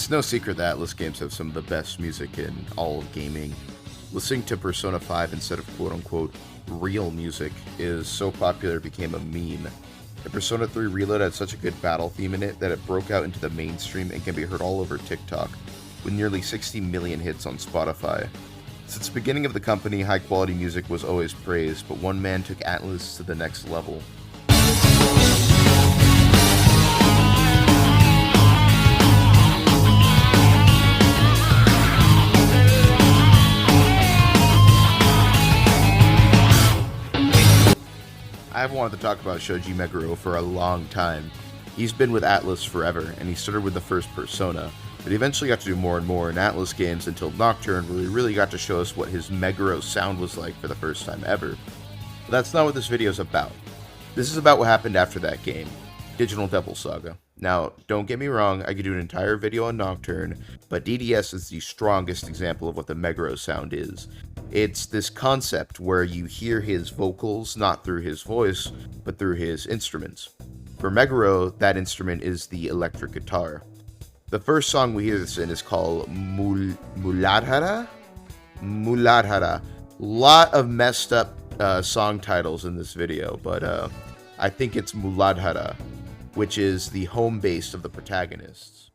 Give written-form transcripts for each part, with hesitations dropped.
It's no secret that Atlas games have some of the best music in all of gaming. Listening to Persona 5 instead of quote-unquote real music is so popular it became a meme. And Persona 3 Reload had such a good battle theme in it that it broke out into the mainstream and can be heard all over TikTok, with nearly 60 million hits on Spotify. Since the beginning of the company, high-quality music was always praised, but one man took Atlas to the next level. I've wanted to talk about Shoji Meguro for a long time. He's been with Atlas forever, and he started with the first Persona, but he eventually got to do more and more in Atlas games until Nocturne, where he really got to show us what his Meguro sound was like for the first time ever. But that's not what this video is about. This is about what happened after that game, Digital Devil Saga. Now, don't get me wrong, I could do an entire video on Nocturne, but DDS is the strongest example of what the Meguro sound is. It's this concept where you hear his vocals not through his voice, but through his instruments. For Meguro, that instrument is the electric guitar. The first song we hear this in is called Muladhara? Muladhara. Lot of messed up song titles in this video, but I think it's Muladhara, which is the home base of the protagonists.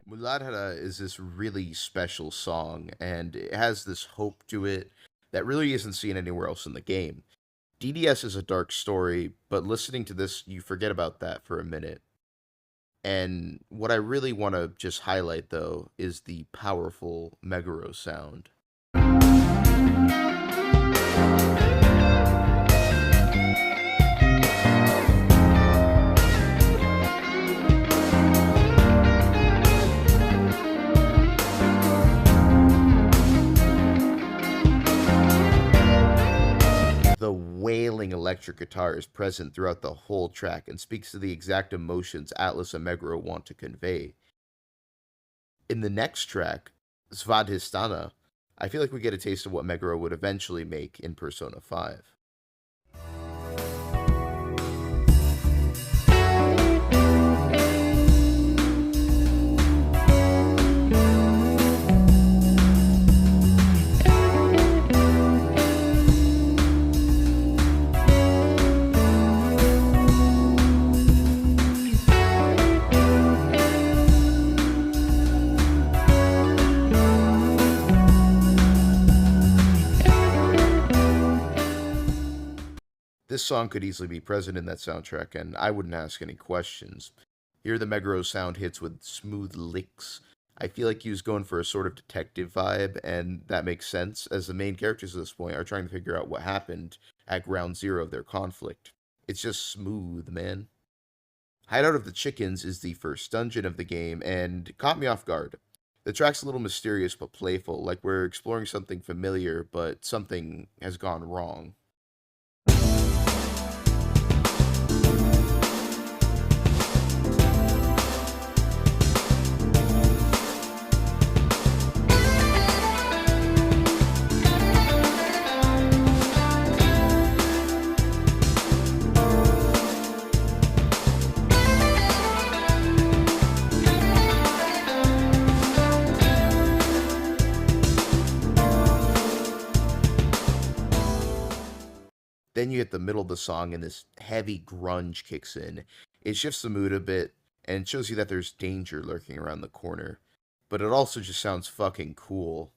Muladhara is this really special song, and it has this hope to it that really isn't seen anywhere else in the game. DDS is a dark story, but listening to this, you forget about that for a minute. And what I really want to just highlight, though, is the powerful Meguro sound. The wailing electric guitar is present throughout the whole track and speaks to the exact emotions Atlas and Meguro want to convey. In the next track, Svadhisthana, I feel like we get a taste of what Meguro would eventually make in Persona 5. This song could easily be present in that soundtrack, and I wouldn't ask any questions. Here the Meguro sound hits with smooth licks. I feel like he was going for a sort of detective vibe, and that makes sense, as the main characters at this point are trying to figure out what happened at ground zero of their conflict. It's just smooth, man. Hideout of the Chickens is the first dungeon of the game, and caught me off guard. The track's a little mysterious but playful, like we're exploring something familiar, but something has gone wrong. Then you hit the middle of the song and this heavy grunge kicks in. It shifts the mood a bit and shows you that there's danger lurking around the corner. But it also just sounds fucking cool.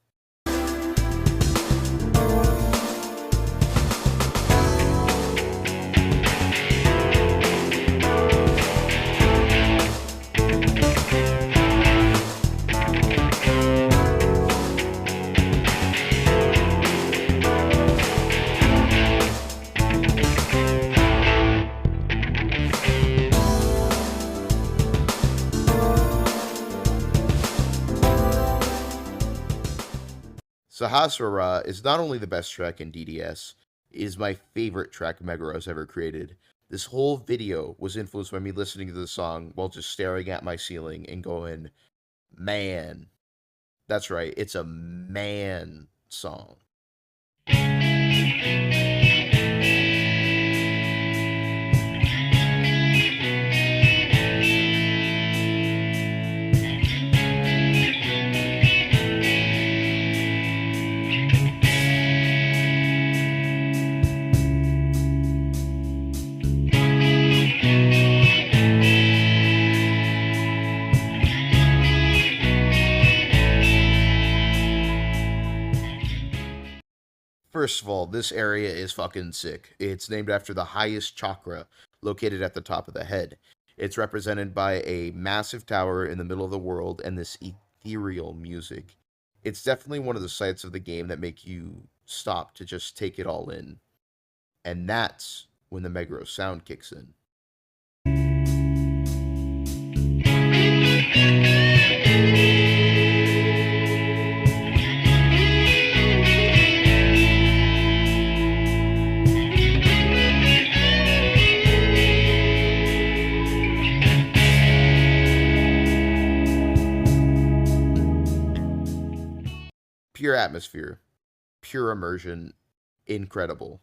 Sahasrara is not only the best track in DDS, it is my favorite track Meguro ever created. This whole video was influenced by me listening to the song while just staring at my ceiling and going, man. That's right, it's a man song. First of all, this area is fucking sick. It's named after the highest chakra located at the top of the head. It's represented by a massive tower in the middle of the world and this ethereal music. It's definitely one of the sites of the game that make you stop to just take it all in. And that's when the Meguro sound kicks in. Pure atmosphere, pure immersion, incredible.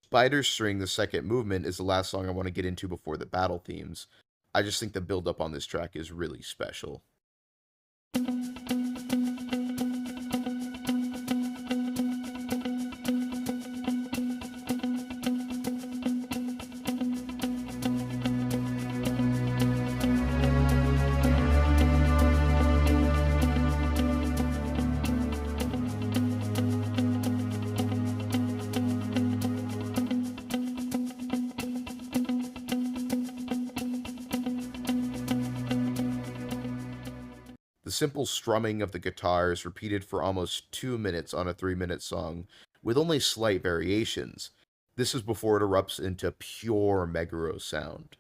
Spider String, the second movement, is the last song I want to get into before the battle themes. I just think the build up on this track is really special. The simple strumming of the guitar is repeated for almost 2 minutes on a 3-minute song, with only slight variations. This is before it erupts into pure Meguro sound.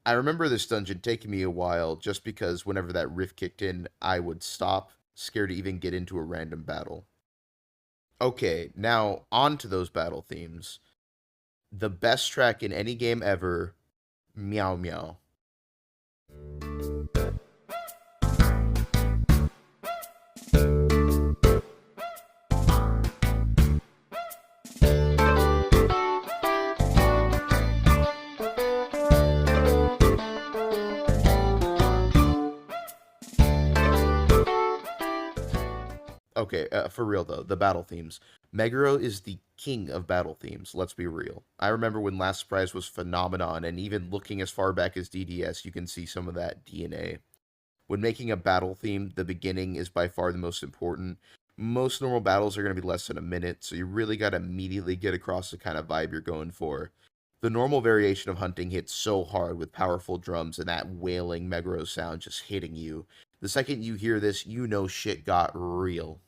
I remember this dungeon taking me a while just because whenever that riff kicked in, I would stop, scared to even get into a random battle. Okay, now on to those battle themes. The best track in any game ever, Meow Meow. Okay, for real though, the battle themes. Meguro is the king of battle themes, let's be real. I remember when Last Surprise was phenomenon, and even looking as far back as DDS, you can see some of that DNA. When making a battle theme, the beginning is by far the most important. Most normal battles are going to be less than a minute, so you really got to immediately get across the kind of vibe you're going for. The normal variation of hunting hits so hard with powerful drums and that wailing Meguro sound just hitting you. The second you hear this, you know shit got real.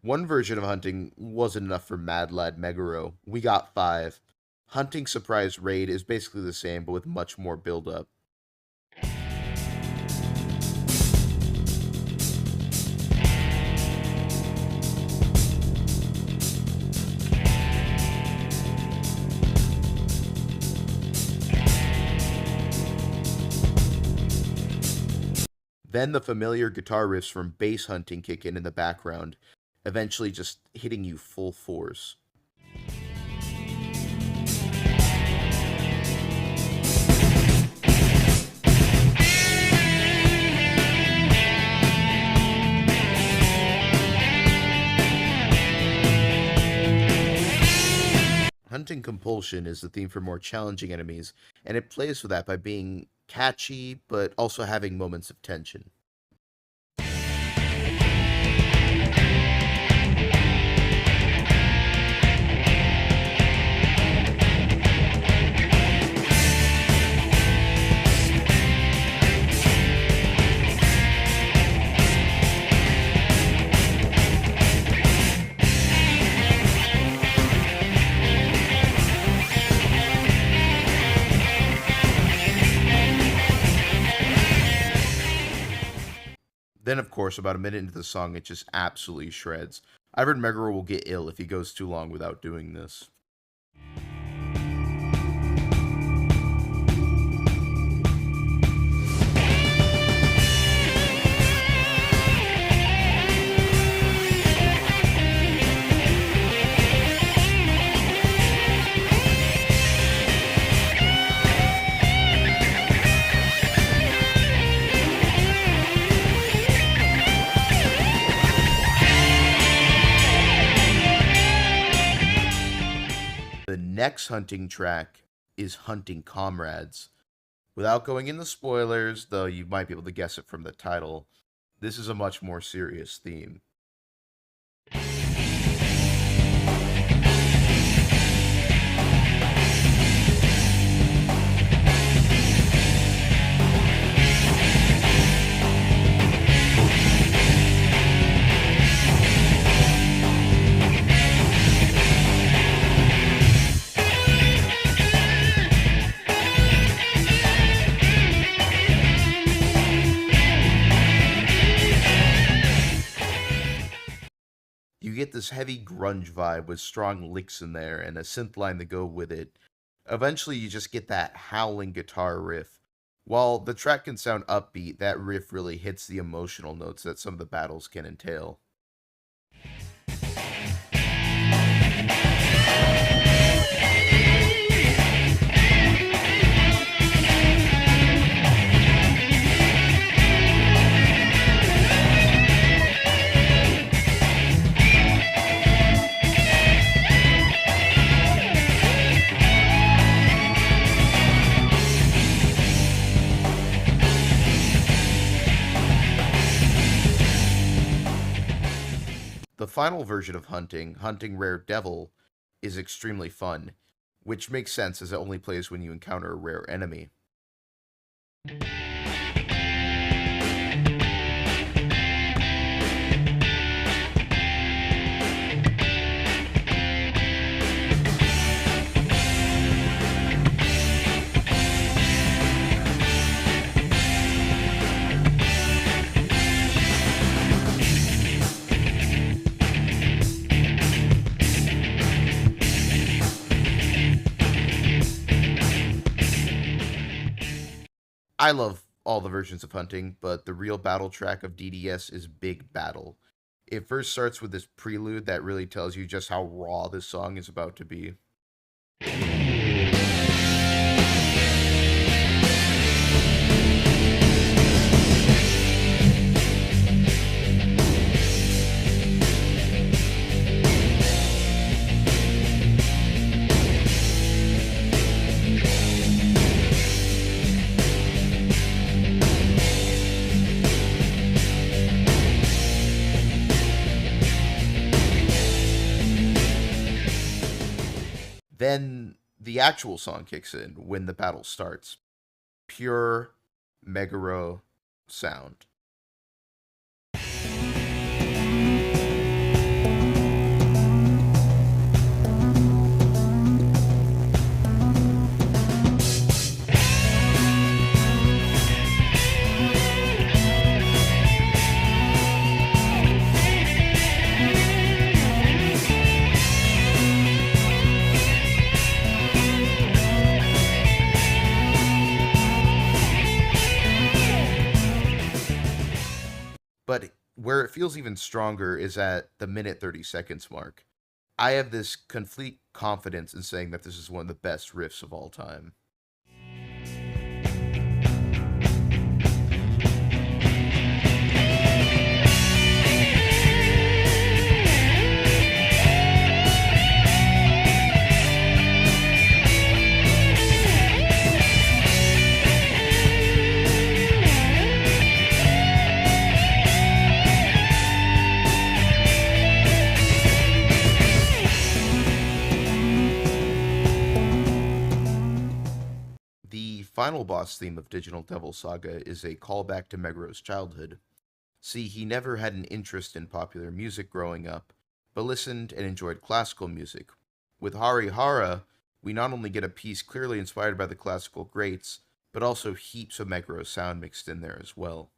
One version of hunting wasn't enough for Mad Lad Meguro. We got 5. Hunting Surprise Raid is basically the same, but with much more build-up. Then the familiar guitar riffs from bass hunting kick in the background, eventually just hitting you full force. Hunting Compulsion is the theme for more challenging enemies, and it plays with that by being catchy, but also having moments of tension. Then, of course, about a minute into the song, it just absolutely shreds. I've heard Meguro will get ill if he goes too long without doing this. The next hunting track is Hunting Comrades. Without going into spoilers, though you might be able to guess it from the title, this is a much more serious theme. You get this heavy grunge vibe with strong licks in there and a synth line to go with it. Eventually, you just get that howling guitar riff. While the track can sound upbeat, that riff really hits the emotional notes that some of the battles can entail. The final version of Hunting Rare Devil, is extremely fun, which makes sense as it only plays when you encounter a rare enemy. I love all the versions of Hunting, but the real battle track of DDS is Big Battle. It first starts with this prelude that really tells you just how raw this song is about to be. Then the actual song kicks in when the battle starts. Pure Meguro sound. Where it feels even stronger is at the minute 30 seconds mark. I have this complete confidence in saying that this is one of the best riffs of all time. The final boss theme of Digital Devil Saga is a callback to Meguro's childhood. See, he never had an interest in popular music growing up, but listened and enjoyed classical music. With Harihara, we not only get a piece clearly inspired by the classical greats, but also heaps of Meguro's sound mixed in there as well.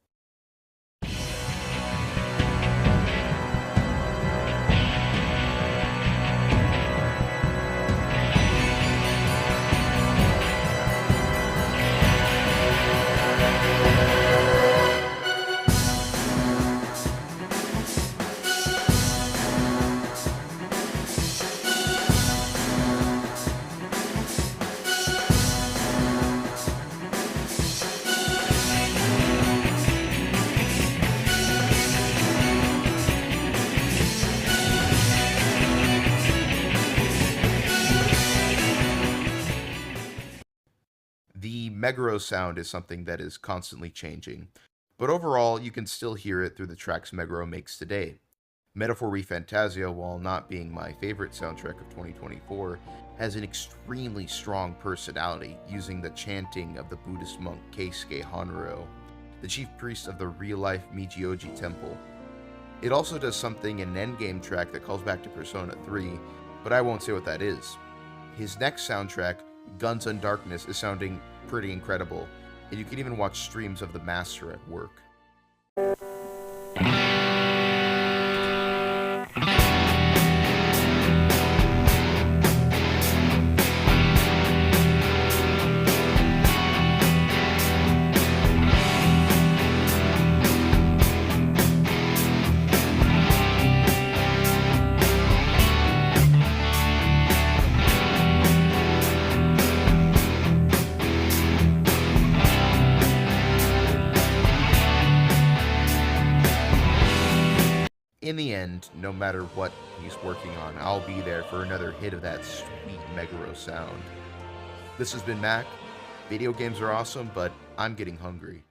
The Meguro sound is something that is constantly changing, but overall you can still hear it through the tracks Meguro makes today. Metaphor Fantasia, while not being my favorite soundtrack of 2024, has an extremely strong personality, using the chanting of the Buddhist monk Keisuke Hanro, the chief priest of the real-life Mijioji temple. It also does something in an endgame track that calls back to Persona 3, but I won't say what that is. His next soundtrack, Guns and Darkness, is sounding pretty incredible, and you can even watch streams of the master at work. In the end, no matter what he's working on, I'll be there for another hit of that sweet Meguro sound. This has been Mac. Video games are awesome, but I'm getting hungry.